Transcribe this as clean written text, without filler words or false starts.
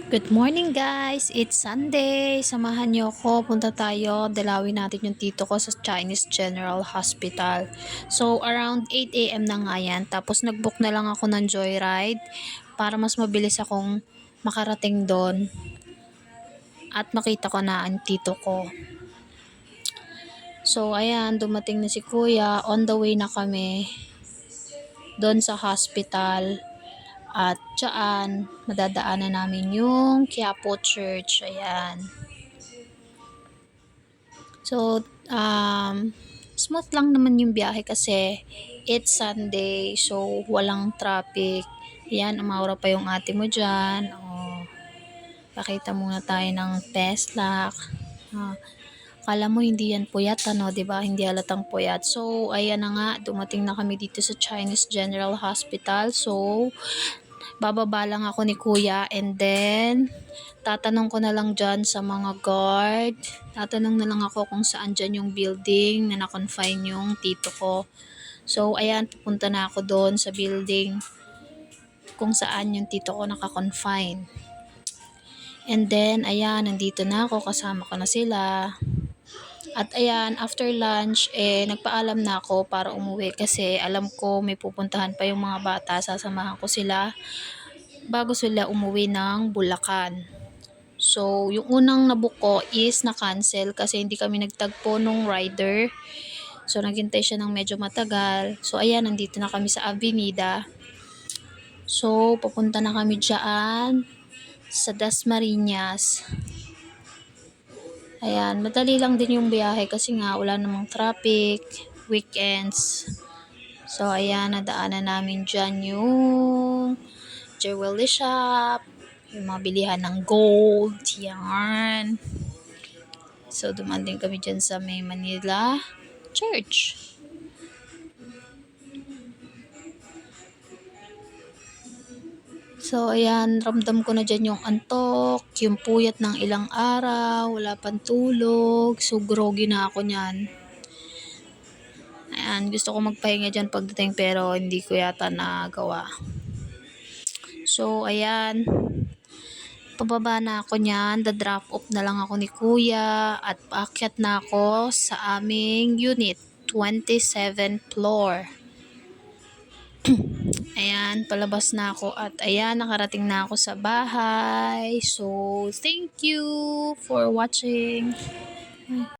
Good morning guys! It's Sunday. Samahan niyo ako. Punta tayo. Dalawin natin yung tito ko sa Chinese General Hospital. So around 8 a.m. na nga yan. Tapos nagbook na lang ako ng joyride para mas mabilis akong makarating doon at makita ko na ang tito ko. So ayan, dumating na si kuya. On the way na kami doon sa hospital. At dyan, madadaanan namin yung Quiapo Church. Ayan. So, smooth lang naman yung biyahe kasi it's Sunday. So, walang traffic. Ayan, umaura pa yung ate mo dyan. Oh, pakita muna tayo ng Tesla. Kala mo hindi yan puyat, ano, 'di ba? Hindi halatang puyat. So, ayan na nga, dumating na kami dito sa Chinese General Hospital. So, bababa lang ako ni kuya and then tatanong ko na lang dyan sa mga guard. Tatanong na lang ako kung saan dyan yung building na na-confine yung tito ko. So, ayan, pupunta na ako doon sa building kung saan yung tito ko naka-confine. And then, ayan, nandito na ako, kasama ko na sila. At ayan, after lunch, nagpaalam na ako para umuwi kasi alam ko may pupuntahan pa yung mga bata. Sasamahan ko sila bago sila umuwi ng Bulacan. So, yung unang nabook ko is na-cancel kasi hindi kami nagtagpo nung rider. So, naghintay siya ng medyo matagal. So, ayan, nandito na kami sa Avenida. So, papunta na kami dyan sa Dasmariñas. Ayan, madali lang din yung biyahe kasi nga wala namang traffic, weekends. So, ayan, nadaanan namin dyan yung jewelry shop, yung mga bilihan ng gold, yan. So, dumaan din kami dyan sa May Manila Church. So, ayan, ramdam ko na dyan yung antok, yung puyat ng ilang araw, wala pang tulog, so groggy na ako nyan. Ayan, gusto ko magpahinga dyan pagdating pero hindi ko yata nagawa. So, ayan, pababa na ako nyan, drop off na lang ako ni kuya at paakyat na ako sa aming unit, 27th floor. Ayan, palabas na ako at ayan, nakarating na ako sa bahay. So, thank you for watching.